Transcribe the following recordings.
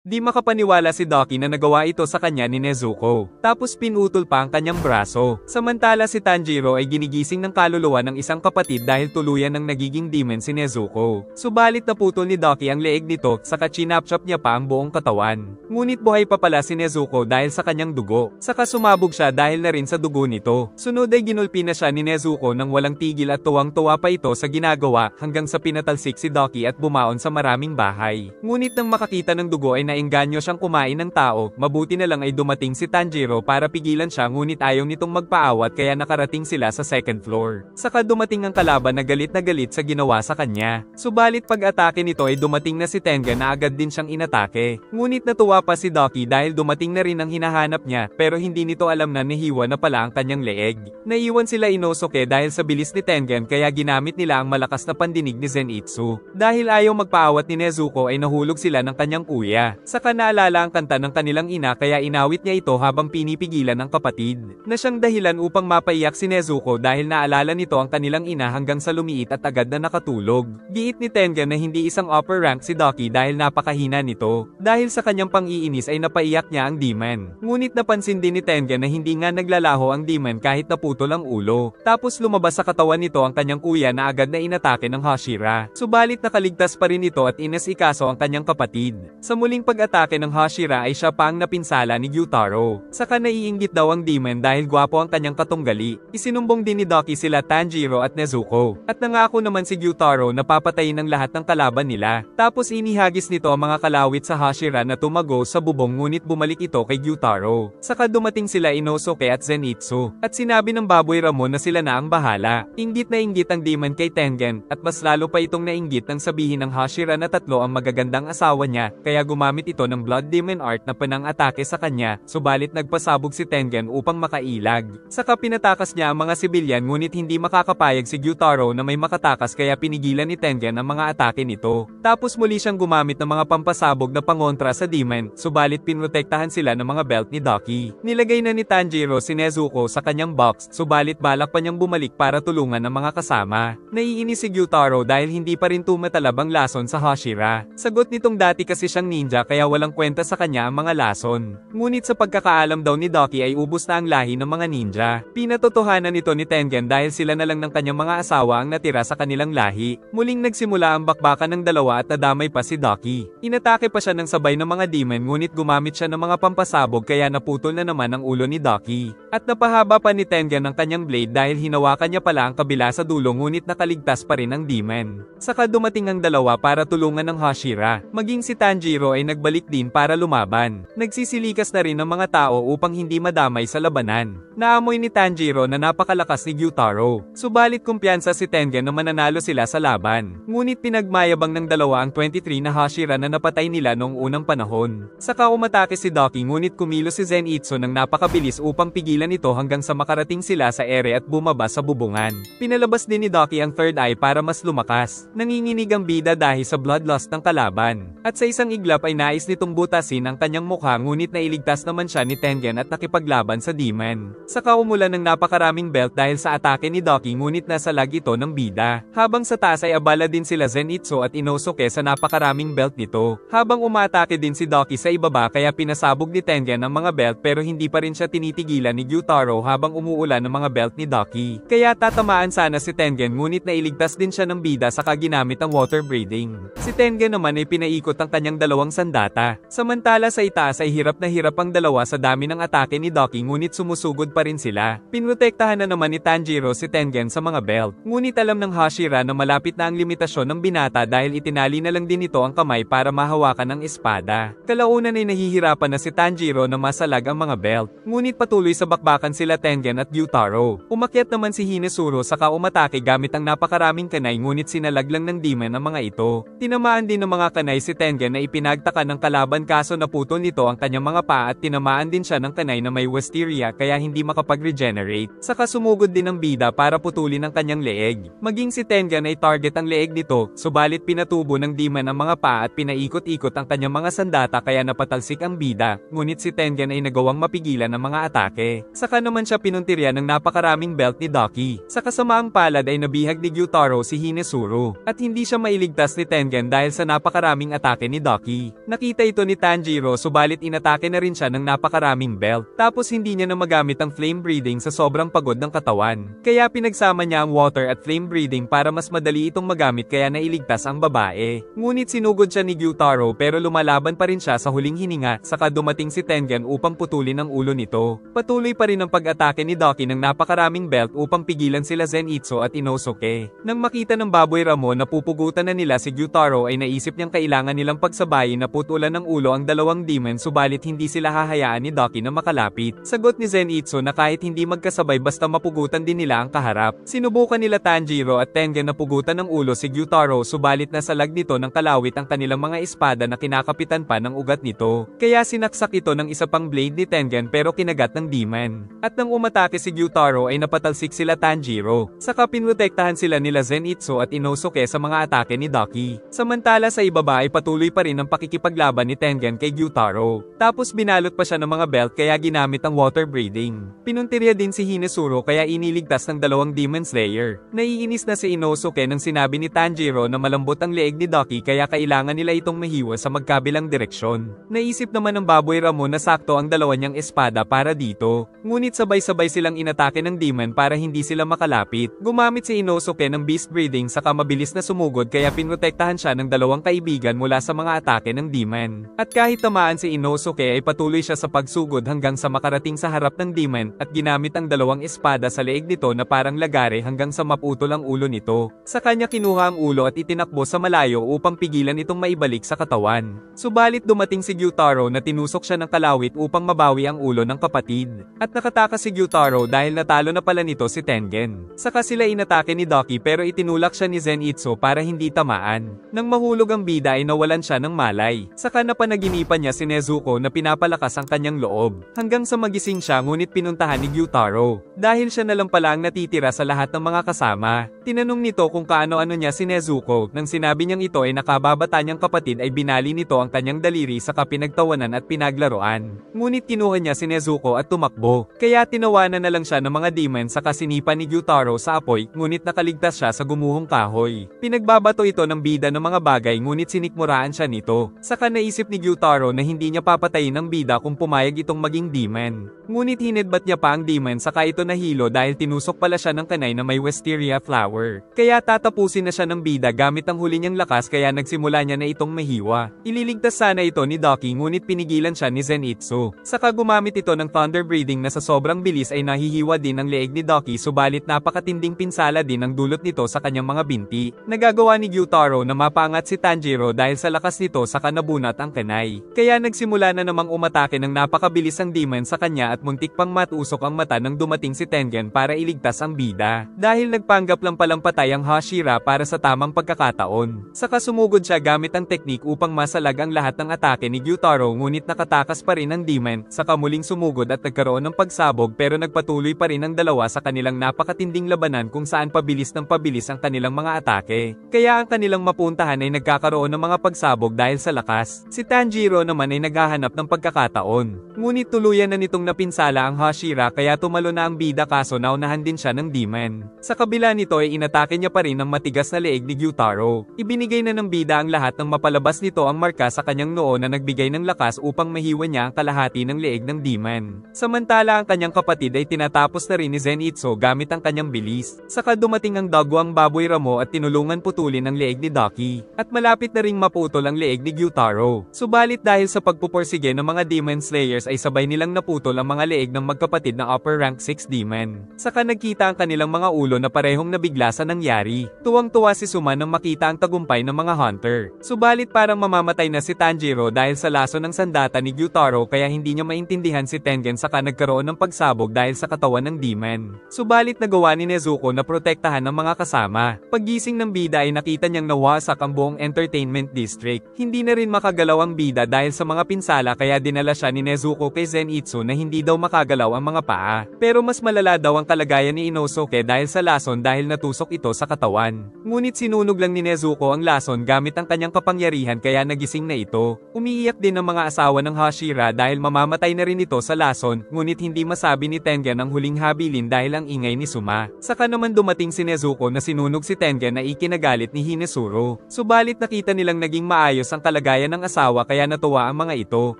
Di makapaniwala si Doki na nagawa ito sa kanya ni Nezuko. Tapos pinutol pa ang kanyang braso. Samantala si Tanjiro ay ginigising ng kaluluwa ng isang kapatid dahil tuluyan ng nagiging demon si Nezuko. Subalit naputol ni Doki ang leeg nito saka chinapchop niya pa ang buong katawan. Ngunit buhay pa pala si Nezuko dahil sa kanyang dugo. Saka sumabog siya dahil na rin sa dugo nito. Sunod ay ginulpi na siya ni Nezuko nang walang tigil at tuwang-tuwa pa ito sa ginagawa hanggang sa pinatalsik si Doki at bumaon sa maraming bahay. Ngunit nang makakita ng dugo ay naengganyo siyang kumain ng tao, mabuti na lang ay dumating si Tanjiro para pigilan siya ngunit ayaw nitong magpaawat kaya nakarating sila sa second floor. Saka dumating ang kalaban na galit sa ginawa sa kanya. Subalit pag-atake nito ay dumating na si Tengen na agad din siyang inatake. Ngunit natuwa pa si Doki dahil dumating na rin ang hinahanap niya pero hindi nito alam na nahiwa na pala ang kanyang leeg. Naiwan sila Inosuke dahil sa bilis ni Tengen kaya ginamit nila ang malakas na pandinig ni Zenitsu. Dahil ayaw magpaawat ni Nezuko ay nahulog sila ng kanyang kuya. Saka naalala ang kanta ng kanilang ina kaya inawit niya ito habang pinipigilan ng kapatid. Na siyang dahilan upang mapaiyak si Nezuko dahil naalala nito ang kanilang ina hanggang sa lumiit at agad na nakatulog. Giit ni Tengen na hindi isang upper rank si Doki dahil napakahina nito. Dahil sa kanyang pang-iinis ay napaiyak niya ang demon. Ngunit napansin din ni Tengen na hindi nga naglalaho ang demon kahit naputol ang ulo. Tapos lumabas sa katawan nito ang kanyang kuya na agad na inatake ng Hashira. Subalit nakaligtas pa rin ito at inasikaso ang kanyang kapatid. Sa muling pag-atake ng Hashira ay siya pa ang napinsala ni Gyutaro. Saka naiinggit daw ang demon dahil gwapo ang kanyang katunggali. Isinumbong din ni Doki sila Tanjiro at Nezuko. At nangako naman si Gyutaro na papatayin ng lahat ng kalaban nila. Tapos inihagis nito ang mga kalawit sa Hashira na tumago sa bubong ngunit bumalik ito kay Gyutaro. Saka dumating sila Inosuke at Zenitsu. At sinabi ng Baboy Ramon na sila na ang bahala. Inggit na inggit ang demon kay Tengen at mas lalo pa itong nainggit nang sabihin ng Hashira na tatlo ang magagandang asawa niya kaya gumamit ito ng Blood Demon Art na panang-atake sa kanya, subalit nagpasabog si Tengen upang makailag. Saka pinatakas niya ang mga sibilyan ngunit hindi makakapayag si Gyutaro na may makatakas kaya pinigilan ni Tengen ang mga atake nito. Tapos muli siyang gumamit ng mga pampasabog na pangontra sa demon, subalit pinrotektahan sila ng mga belt ni Doki. Nilagay na ni Tanjiro si Nezuko sa kanyang box, subalit balak pa niyang bumalik para tulungan ang mga kasama. Naiinis si Gyutaro dahil hindi pa rin tumatalab ang lason sa Hashira. Sagot nitong dati kasi siyang ninja kaya walang kwenta sa kanya ang mga lason. Ngunit sa pagkakaalam daw ni Doki ay ubos na ang lahi ng mga ninja. Pinatotohanan nito ni Tengen dahil sila na lang ng kanyang mga asawa ang natira sa kanilang lahi. Muling nagsimula ang bakbakan ng dalawa at nadamay pa si Doki. Inatake pa siya ng sabay ng mga demon ngunit gumamit siya ng mga pampasabog kaya naputol na naman ang ulo ni Doki. At napahaba pa ni Tengen ang kanyang blade dahil hinawakan niya pala ang kabila sa dulo ngunit nakaligtas pa rin ang demon. Saka dumating ang dalawa para tulungan ng Hashira. Maging si Tanjiro ay nagbalik din para lumaban. Nagsisilikas na rin ang mga tao upang hindi madamay sa labanan. Naamoy ni Tanjiro na napakalakas ni Gyutaro. Subalit kumpiyansa si Tengen na mananalo sila sa laban. Ngunit pinagmayabang ng dalawa ang 23 na Hashira na napatay nila noong unang panahon. Saka umatake si Doki ngunit kumilos si Zenitsu ng napakabilis upang pigilan ito hanggang sa makarating sila sa ere at bumaba sa bubungan. Pinalabas din ni Doki ang third eye para mas lumakas. Nanginginig ang bida dahil sa bloodlust ng kalaban. At sa isang iglap ay nais nitong butasin ang kanyang mukha ngunit nailigtas naman siya ni Tengen at nakipaglaban sa demon. Saka umulan ng napakaraming belt dahil sa atake ni Doki ngunit nasa lag ito ng bida. Habang sa taas ay abala din sila Zenitsu at Inosuke sa napakaraming belt nito. Habang umatake din si Doki sa ibaba kaya pinasabog ni Tengen ang mga belt pero hindi pa rin siya tinitigilan ni Gyutaro habang umuulan ng mga belt ni Doki. Kaya tatamaan sana si Tengen ngunit nailigtas din siya ng bida saka ginamit ang water breathing. Si Tengen naman ay pinaikot ang kanyang dalawang sandata. Samantala sa itaas ay hirap na hirap ang dalawa sa dami ng atake ni Doki ngunit sumusugod pa rin sila. Pinrotektahan na naman ni Tanjiro si Tengen sa mga belt. Ngunit alam ng Hashira na malapit na ang limitasyon ng binata dahil itinali na lang din ito ang kamay para mahawakan ang espada. Kalaunan ay nahihirapan na si Tanjiro na masalag ang mga belt. Ngunit patuloy sa bakbakan sila Tengen at Gyutaro. Umakyat naman si Hinesuro saka umatake gamit ang napakaraming kanay ngunit sinalag lang ng demon ang mga ito. Tinamaan din ng mga kanay si Tengen na ipinagtaka ng kalaban kaso naputol nito ang kanyang mga paa at tinamaan din siya ng kanay na may wisteria kaya hindi makapag-regenerate. Saka sumugod din ng bida para putulin ang kanyang leeg. Maging si Tengen ay target ang leeg nito, subalit pinatubo ng demon ang mga paa at pinaikot-ikot ang kanyang mga sandata kaya napatalsik ang bida, ngunit si Tengen ay nagawang mapigilan ang mga atake. Saka naman siya pinuntirya ng napakaraming belt ni Doki. Sa kasamaang palad ay nabihag ni Gyutaro si Hinezuru, at hindi siya mailigtas ni Tengen dahil sa napakaraming atake ni Doki. Nakita ito ni Tanjiro subalit inatake na rin siya ng napakaraming belt. Tapos hindi niya na magamit ang flame breathing sa sobrang pagod ng katawan. Kaya pinagsama niya ang water at flame breathing para mas madali itong magamit kaya nailigtas ang babae. Ngunit sinugod siya ni Gyutaro pero lumalaban pa rin siya sa huling hininga, saka dumating si Tengen upang putulin ang ulo nito. Patuloy pa rin ang pag-atake ni Doki ng napakaraming belt upang pigilan sila Zenitsu at Inosuke. Nang makita ng Baboy Ramon na pupugutan na nila si Gyutaro ay naisip niyang kailangan nilang pagsabayin na putulan ng ulo ang dalawang demon subalit hindi sila hahayaan ni Doki na makalapit. Sagot ni Zenitsu na kahit hindi magkasabay basta mapugutan din nila ang kaharap. Sinubukan nila Tanjiro at Tengen na pugutan ng ulo si Gyutaro subalit nasa lag nito ng kalawit ang kanilang mga espada na kinakapitan pa ng ugat nito. Kaya sinaksak ito ng isa pang blade ni Tengen pero kinagat ng demon. At nang umatake si Gyutaro ay napatalsik sila Tanjiro. Saka pinrotektahan sila nila Zenitsu at Inosuke sa mga atake ni Doki. Samantala sa ibaba ay patuloy pa rin ang pakikipaglaban ni Tengen kay Gyutaro. Tapos binalot pa siya ng mga belt kaya ginamit ang water breathing. Pinuntirya din si Hinesuro kaya iniligtas ng dalawang Demon Slayer. Naiinis na si Inosuke nang sinabi ni Tanjiro na malambot ang leeg ni Doki kaya kailangan nila itong mahiwa sa magkabilang direksyon. Naisip naman ng Baboy Ramon na sakto ang dalawa niyang espada para dito. Ngunit sabay-sabay silang inatake ng demon para hindi sila makalapit. Gumamit si Inosuke ng beast breathing saka mabilis na sumugod kaya pinrotektahan siya ng dalawang kaibigan mula sa mga atake ng demon. At kahit tamaan si Inosuke ay patuloy siya sa pagsugod hanggang sa makarating sa harap ng demon at ginamit ang dalawang espada sa leeg nito na parang lagare hanggang sa maputol ang ulo nito. Sa kanya kinuha ang ulo at itinakbo sa malayo upang pigilan itong maibalik sa katawan. Subalit dumating si Gyutaro na tinusok siya ng kalawit upang mabawi ang ulo ng kapatid. At nakatakas si Gyutaro dahil natalo na pala nito si Tengen. Saka sila inatake ni Doki pero itinulak siya ni Zenitsu para hindi tamaan. Nang mahulog ang bida ay nawalan siya ng malay. Saka napanaginipan niya si Nezuko na pinapalakas ang kanyang loob. Hanggang sa magising siya ngunit pinuntahan ni Gyutaro. Dahil siya na lang pala ang natitira sa lahat ng mga kasama. Tinanong nito kung kaano-ano niya si Nezuko. Nang sinabi niyang ito ay nakababata niyang kapatid ay binali nito ang kanyang daliri sa pinagtawanan at pinaglaruan. Ngunit kinuha niya si Nezuko at tumakbo. Kaya tinawanan na lang siya ng mga demon sa kasinipan ni Gyutaro sa apoy ngunit nakaligtas siya sa gumuhong kahoy. Pinagbabato ito ng bida ng mga bagay ngunit sinikmuraan siya nito. Saka naisip ni Gyutaro na hindi niya papatayin ang bida kung pumayag itong maging demon. Ngunit hinedbat niya pa ang demon saka ito nahilo dahil tinusok pala siya ng kanay na may wisteria flower. Kaya tatapusin na siya ng bida gamit ang huli niyang lakas kaya nagsimula niya na itong mahiwa. Ililigtas sana ito ni Doki ngunit pinigilan siya ni Zenitsu. Saka gumamit ito ng thunder breathing na sa sobrang bilis ay nahihiwa din ang leeg ni Doki subalit napakatinding pinsala din ang dulot nito sa kanyang mga binti. Nagagawa ni Gyutaro na mapangat si Tanjiro dahil sa lakas nito saka nabunat ang kanay. Kaya nagsimula na namang umatake ng napakabilis ang demon sa kanya at muntik pang matusok ang mata nang dumating si Tengen para iligtas ang bida. Dahil nagpanggap lang palang patay ang Hashira para sa tamang pagkakataon. Saka sumugod siya gamit ang teknik upang masalag ang lahat ng atake ni Gyutaro ngunit nakatakas pa rin ang demon, saka muling sumugod at nagkaroon ng pagsabog pero nagpatuloy pa rin ang dalawa sa kanilang napakatinding labanan kung saan pabilis ng pabilis ang kanilang mga atake. Kaya ang kanilang mapuntahan ay nagkakaroon ng mga pagsabog dahil sa lakas. Si Tanjiro naman ay naghahanap ng pagkakataon. Ngunit tuluyan na nitong napinsala ang Hashira kaya tumalo na ang bida kaso naunahan din siya ng demon. Sa kabila nito ay inatake niya pa rin ang matigas na leeg ni Gyutaro. Ibinigay na ng bida ang lahat ng mapalabas nito ang marka sa kanyang noo na nagbigay ng lakas upang mahiwa niya ang kalahati ng leeg ng demon. Samantala ang kanyang kapatid ay tinatapos na rin ni Zenitsu gamit ang kanyang bilis. Saka dumating ang dagwang Baboy Ramo at tinulungan putulin ang leeg ni Doki. At malapit na ring maputol ang leeg ni Gyutaro. Subalit dahil sa pagpuporsige ng mga Demon Slayers ay sabay nilang naputol ang mga leeg ng magkapatid na upper rank 6 demon. Saka nagkita ang kanilang mga ulo na parehong nabigla sa nangyari. Tuwang-tuwa si Suma nang makita ang tagumpay ng mga hunter. Subalit parang mamamatay na si Tanjiro dahil sa laso ng sandata ni Gyutaro kaya hindi niya maintindihan si Tengen saka nagkaroon ng pagsabog dahil sa katawan ng demon. Subalit nagawa ni Nezuko na protektahan ng mga kasama. Paggising ng bida ay nakita niyang nawasak ang buong entertainment district. Hindi na rin makagalaw ang bida dahil sa mga pinsala kaya dinala siya ni Nezuko kay Zenitsu na hindi daw makagalaw ang mga paa. Pero mas malala daw ang kalagayan ni Inosuke dahil sa lason dahil natusok ito sa katawan. Ngunit sinunog lang ni Nezuko ang lason gamit ang kanyang kapangyarihan kaya nagising na ito. Umiiyak din ang mga asawa ng Hashira dahil mamamatay na rin ito sa lason, ngunit hindi masabi ni Tengen ang huling habilin dahil ang ingay ni Suma. Saka naman dumating si Nezuko na sinunog si Tengen na ikinagalit ni Hinesuro. Subalit nakita nilang naging maayos ang kalagayan kalagayan ng asawa kaya natuwa ang mga ito.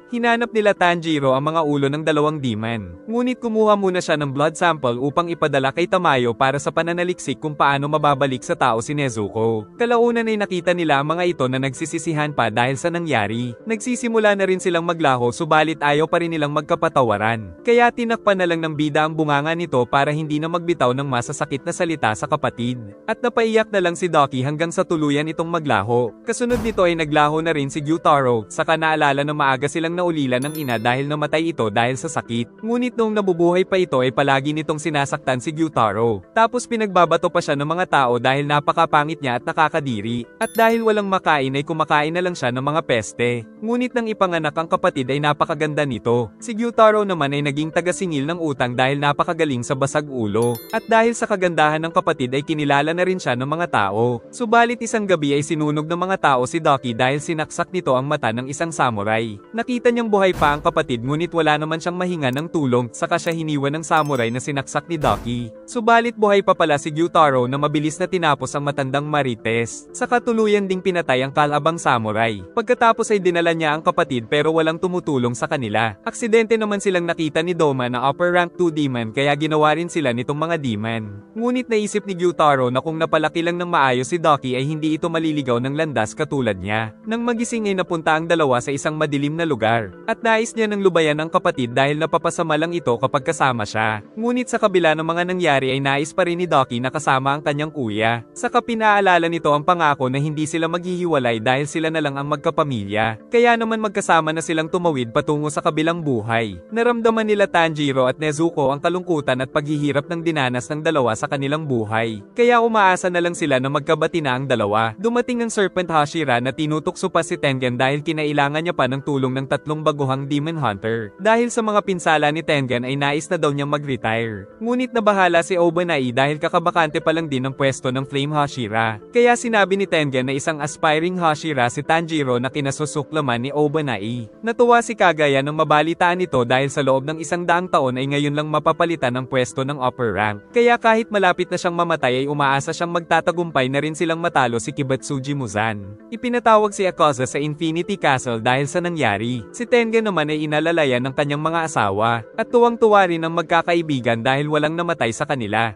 Hinanap nila Tanjiro ang mga ulo ng dalawang demon. Ngunit kumuha muna siya ng blood sample upang ipadala kay Tamayo para sa pananaliksik kung paano mababalik sa tao si Nezuko. Kalaunan ay nakita nila ang mga ito na nagsisisihan pa dahil sa nangyari. Nagsisimula na rin silang maglaho subalit ayaw pa rin nilang magkapatawaran. Kaya tinakpan na lang ng bida ang bunganga nito para hindi na magbitaw ng masasakit na salita sa kapatid. At napaiyak na lang si Doki hanggang sa tuluyan itong maglaho. Kasunod nito ay naglaho na rin si Gyutaro, saka naalala na maaga silang naulila ng ina dahil namatay ito dahil sa sakit. Ngunit nung nabubuhay pa ito ay palagi nitong sinasaktan si Gyutaro. Tapos pinagbabato pa siya ng mga tao dahil napakapangit niya at nakakadiri. At dahil walang makain ay kumakain na lang siya ng mga peste. Ngunit nang ipanganak ang kapatid ay napakaganda nito. Si Gyutaro naman ay naging tagasingil ng utang dahil napakagaling sa basag ulo. At dahil sa kagandahan ng kapatid ay kinilala na rin siya ng mga tao. Subalit isang gabi ay sinunog ng mga tao si Doki dahil sinaksak nito ang mata ng isang samurai. Nakita niyang buhay pa ang kapatid ngunit wala naman siyang mahinga ng tulong saka siya hiniwan ng samurai na sinaksak ni Doki. Subalit buhay pa pala si Gyutaro na mabilis na tinapos ang matandang Marites. Saka tuluyan ding pinatay ang kalabang samurai. Pagkatapos ay dinala niya ang kapatid pero walang tumutulong sa kanila. Aksidente naman silang nakita ni Doma na upper rank 2 demon kaya ginawa rin sila nitong mga demon. Ngunit naisip ni Gyutaro na kung napalaki lang ng maayos si Doki ay hindi ito maliligaw ng landas katulad niya. Nang magising ay napunta ang dalawa sa isang madilim na lugar. At nais niya ng lubayan ang kapatid dahil napapasama lang ito kapag kasama siya. Ngunit sa kabila ng mga nangyari ay nais pa rin ni Doki na kasama ang kanyang kuya. Saka pinaalala nito ang pangako na hindi sila maghihiwalay dahil sila na lang ang magkapamilya. Kaya naman magkasama na silang tumawid patungo sa kabilang buhay. Naramdaman nila Tanjiro at Nezuko ang kalungkutan at paghihirap ng dinanas ng dalawa sa kanilang buhay. Kaya umaasa na lang sila na magkabati na ang dalawa. Dumating ang Serpent Hashira na tinutokso pa si Tengen dahil kinailangan niya pa ng tulong ng 3 baguhang Demon Hunter. Dahil sa mga pinsala ni Tengen ay nais na daw niyang mag-retire. Ngunit nabahala si Obanai dahil kakabakante pa lang din ang pwesto ng Flame Hashira. Kaya sinabi ni Tengen na isang aspiring Hashira si Tanjiro na kinasusuklaman ni Obanai. Natuwa si Kagaya nang mabalitaan nito dahil sa loob ng 100 taon ay ngayon lang mapapalitan ang pwesto ng upper rank. Kaya kahit malapit na siyang mamatay ay umaasa siyang magtatagumpay na rin silang matalo si Kibatsuji Muzan. Ipinatawag si Akaza sa Infinity Castle dahil sa nangyari. Si Tengen naman ay inalalayan ng kanyang mga asawa. At tuwang-tuwa rin ang magkakaibigan dahil walang namatay sa kanila.